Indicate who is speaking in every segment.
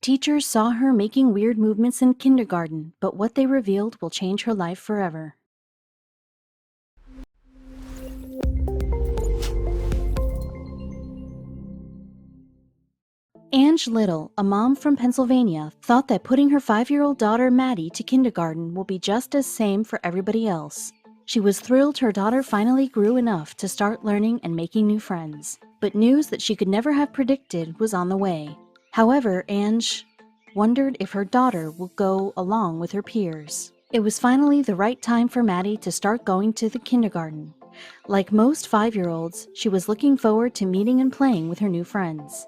Speaker 1: Teachers saw her making weird movements in kindergarten, but what they revealed will change her life forever. Ange Little, a mom from Pennsylvania, thought that putting her 5-year-old daughter Maddie to kindergarten will be just as same for everybody else. She was thrilled her daughter finally grew enough to start learning and making new friends. But news that she could never have predicted was on the way. However, Ange wondered if her daughter would go along with her peers. It was finally the right time for Maddie to start going to the kindergarten. Like most 5-year-olds, she was looking forward to meeting and playing with her new friends.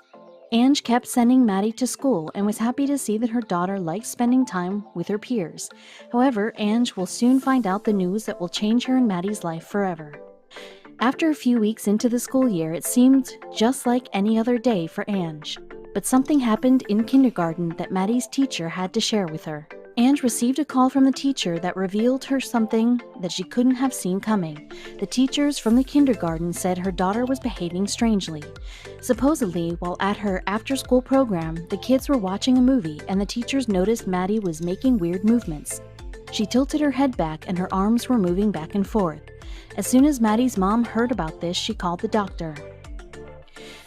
Speaker 1: Ange kept sending Maddie to school and was happy to see that her daughter liked spending time with her peers. However, Ange will soon find out the news that will change her and Maddie's life forever. After a few weeks into the school year, it seemed just like any other day for Ange. But something happened in kindergarten that Maddie's teacher had to share with her. Ange received a call from the teacher that revealed her something that she couldn't have seen coming. The teachers from the kindergarten said her daughter was behaving strangely. Supposedly, while at her after-school program, the kids were watching a movie and the teachers noticed Maddie was making weird movements. She tilted her head back and her arms were moving back and forth. As soon as Maddie's mom heard about this, she called the doctor.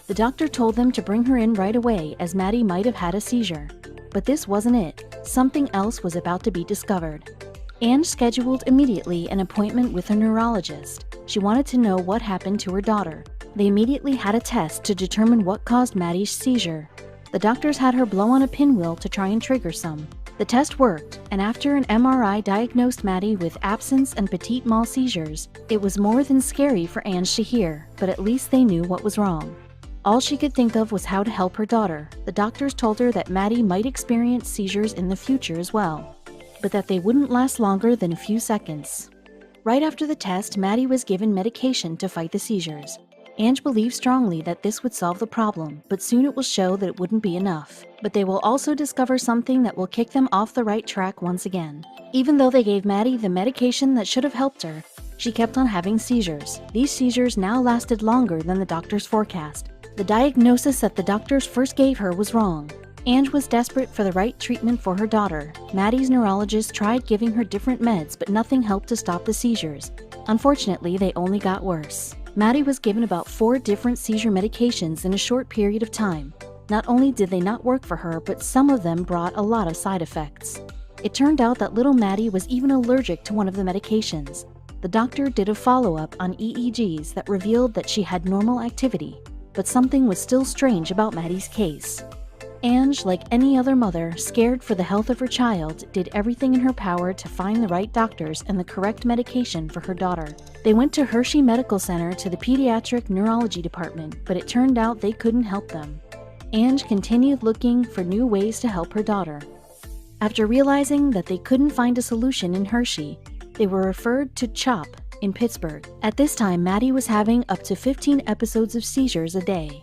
Speaker 1: The doctor told them to bring her in right away as Maddie might have had a seizure. But this wasn't it. Something else was about to be discovered. Ange scheduled immediately an appointment with a neurologist. She wanted to know what happened to her daughter. They immediately had a test to determine what caused Maddie's seizure. The doctors had her blow on a pinwheel to try and trigger some. The test worked, and after an MRI diagnosed Maddie with absence and petit mal seizures. It was more than scary for Ange to hear, but at least they knew what was wrong. All she could think of was how to help her daughter. The doctors told her that Maddie might experience seizures in the future as well, but that they wouldn't last longer than a few seconds. Right after the test, Maddie was given medication to fight the seizures. Ange believed strongly that this would solve the problem, but soon it will show that it wouldn't be enough. But they will also discover something that will kick them off the right track once again. Even though they gave Maddie the medication that should have helped her, she kept on having seizures. These seizures now lasted longer than the doctors forecast. The diagnosis that the doctors first gave her was wrong. Ange was desperate for the right treatment for her daughter. Maddie's neurologist tried giving her different meds, but nothing helped to stop the seizures. Unfortunately, they only got worse. Maddie was given about 4 different seizure medications in a short period of time. Not only did they not work for her, but some of them brought a lot of side effects. It turned out that little Maddie was even allergic to one of the medications. The doctor did a follow-up on EEGs that revealed that she had normal activity. But something was still strange about Maddie's case. Ange, like any other mother, scared for the health of her child, did everything in her power to find the right doctors and the correct medication for her daughter. They went to Hershey Medical Center to the pediatric neurology department, but it turned out they couldn't help them. Ange continued looking for new ways to help her daughter. After realizing that they couldn't find a solution in Hershey, they were referred to CHOP in Pittsburgh. At this time, Maddie was having up to 15 episodes of seizures a day.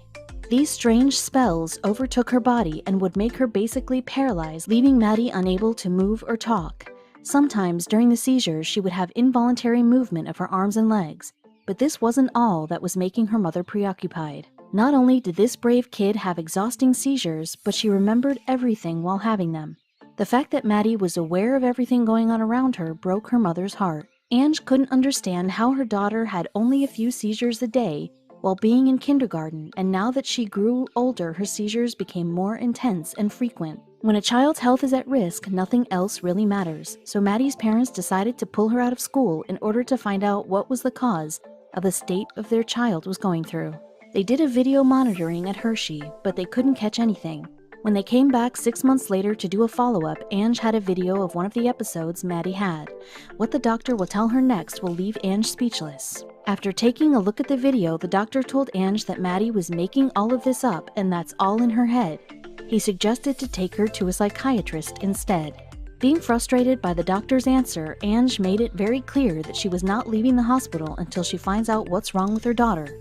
Speaker 1: These strange spells overtook her body and would make her basically paralyzed, leaving Maddie unable to move or talk. Sometimes during the seizures, she would have involuntary movement of her arms and legs. But this wasn't all that was making her mother preoccupied. Not only did this brave kid have exhausting seizures, but she remembered everything while having them. The fact that Maddie was aware of everything going on around her broke her mother's heart. Ange couldn't understand how her daughter had only a few seizures a day while being in kindergarten, and now that she grew older, her seizures became more intense and frequent. When a child's health is at risk, nothing else really matters, so Maddie's parents decided to pull her out of school in order to find out what was the cause of the state of their child was going through. They did a video monitoring at Hershey, but they couldn't catch anything. When they came back 6 months later to do a follow-up, Ange had a video of one of the episodes Maddie had. What the doctor will tell her next will leave Ange speechless. After taking a look at the video, the doctor told Ange that Maddie was making all of this up and that's all in her head. He suggested to take her to a psychiatrist instead. Being frustrated by the doctor's answer, Ange made it very clear that she was not leaving the hospital until she finds out what's wrong with her daughter.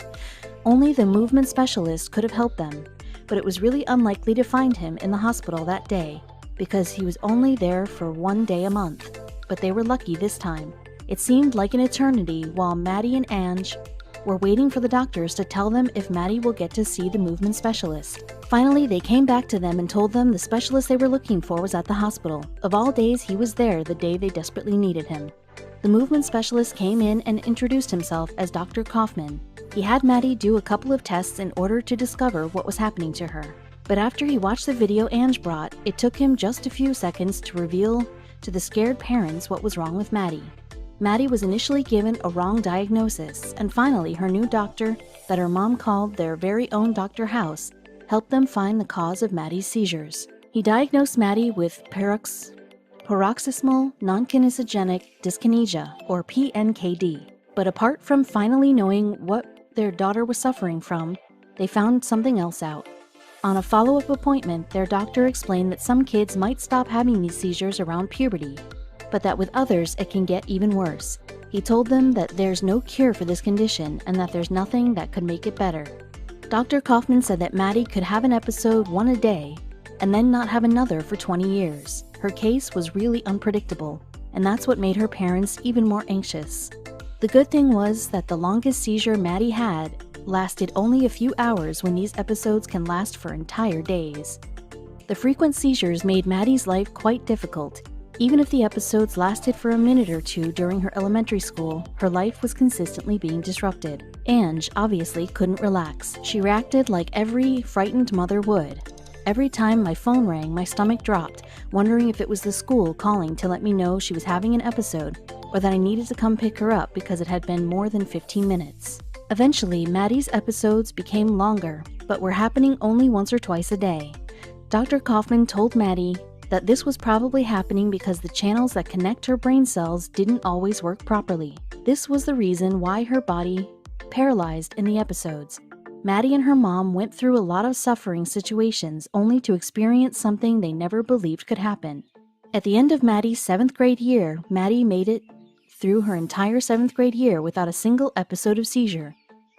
Speaker 1: Only the movement specialist could have helped them. But it was really unlikely to find him in the hospital that day, because he was only there for 1 day a month. But they were lucky this time. It seemed like an eternity while Maddie and Ange were waiting for the doctors to tell them if Maddie will get to see the movement specialist. Finally, they came back to them and told them the specialist they were looking for was at the hospital. Of all days, he was there the day they desperately needed him. The movement specialist came in and introduced himself as Dr. Kaufman. He had Maddie do a couple of tests in order to discover what was happening to her. But after he watched the video Ange brought, it took him just a few seconds to reveal to the scared parents what was wrong with Maddie. Maddie was initially given a wrong diagnosis, and finally her new doctor, that her mom called their very own Dr. House, helped them find the cause of Maddie's seizures. He diagnosed Maddie with paroxysmal nonkinesigenic dyskinesia, or PNKD. But apart from finally knowing what their daughter was suffering from, they found something else out. On a follow-up appointment, their doctor explained that some kids might stop having these seizures around puberty, but that with others it can get even worse. He told them that there's no cure for this condition and that there's nothing that could make it better. Dr. Kaufman said that Maddie could have an episode one a day and then not have another for 20 years. Her case was really unpredictable, and that's what made her parents even more anxious. The good thing was that the longest seizure Maddie had lasted only a few hours, when these episodes can last for entire days. The frequent seizures made Maddie's life quite difficult. Even if the episodes lasted for a minute or two during her elementary school, her life was consistently being disrupted. Ange obviously couldn't relax. She reacted like every frightened mother would. Every time my phone rang, my stomach dropped, wondering if it was the school calling to let me know she was having an episode, or that I needed to come pick her up because it had been more than 15 minutes. Eventually, Maddie's episodes became longer, but were happening only once or twice a day. Dr. Kaufman told Maddie that this was probably happening because the channels that connect her brain cells didn't always work properly. This was the reason why her body paralyzed in the episodes. Maddie and her mom went through a lot of suffering situations only to experience something they never believed could happen. At the end of Maddie's 7th grade year, Maddie made it through her entire 7th grade year without a single episode of seizure.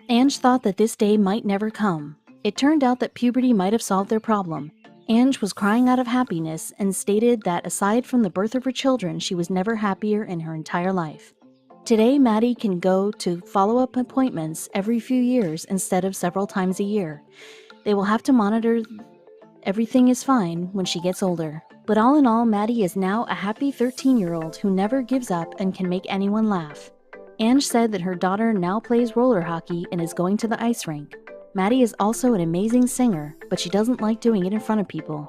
Speaker 1: Ange thought that this day might never come. It turned out that puberty might have solved their problem. Ange was crying out of happiness and stated that aside from the birth of her children, she was never happier in her entire life. Today, Maddie can go to follow-up appointments every few years instead of several times a year. They will have to monitor everything is fine when she gets older. But all in all, Maddie is now a happy 13-year-old who never gives up and can make anyone laugh. Ange said that her daughter now plays roller hockey and is going to the ice rink. Maddie is also an amazing singer, but she doesn't like doing it in front of people.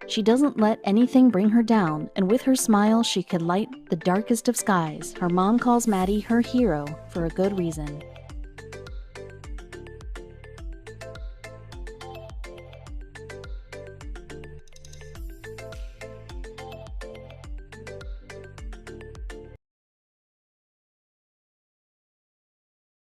Speaker 1: She doesn't let anything bring her down, and with her smile, she could light the darkest of skies. Her mom calls Maddie her hero for a good reason.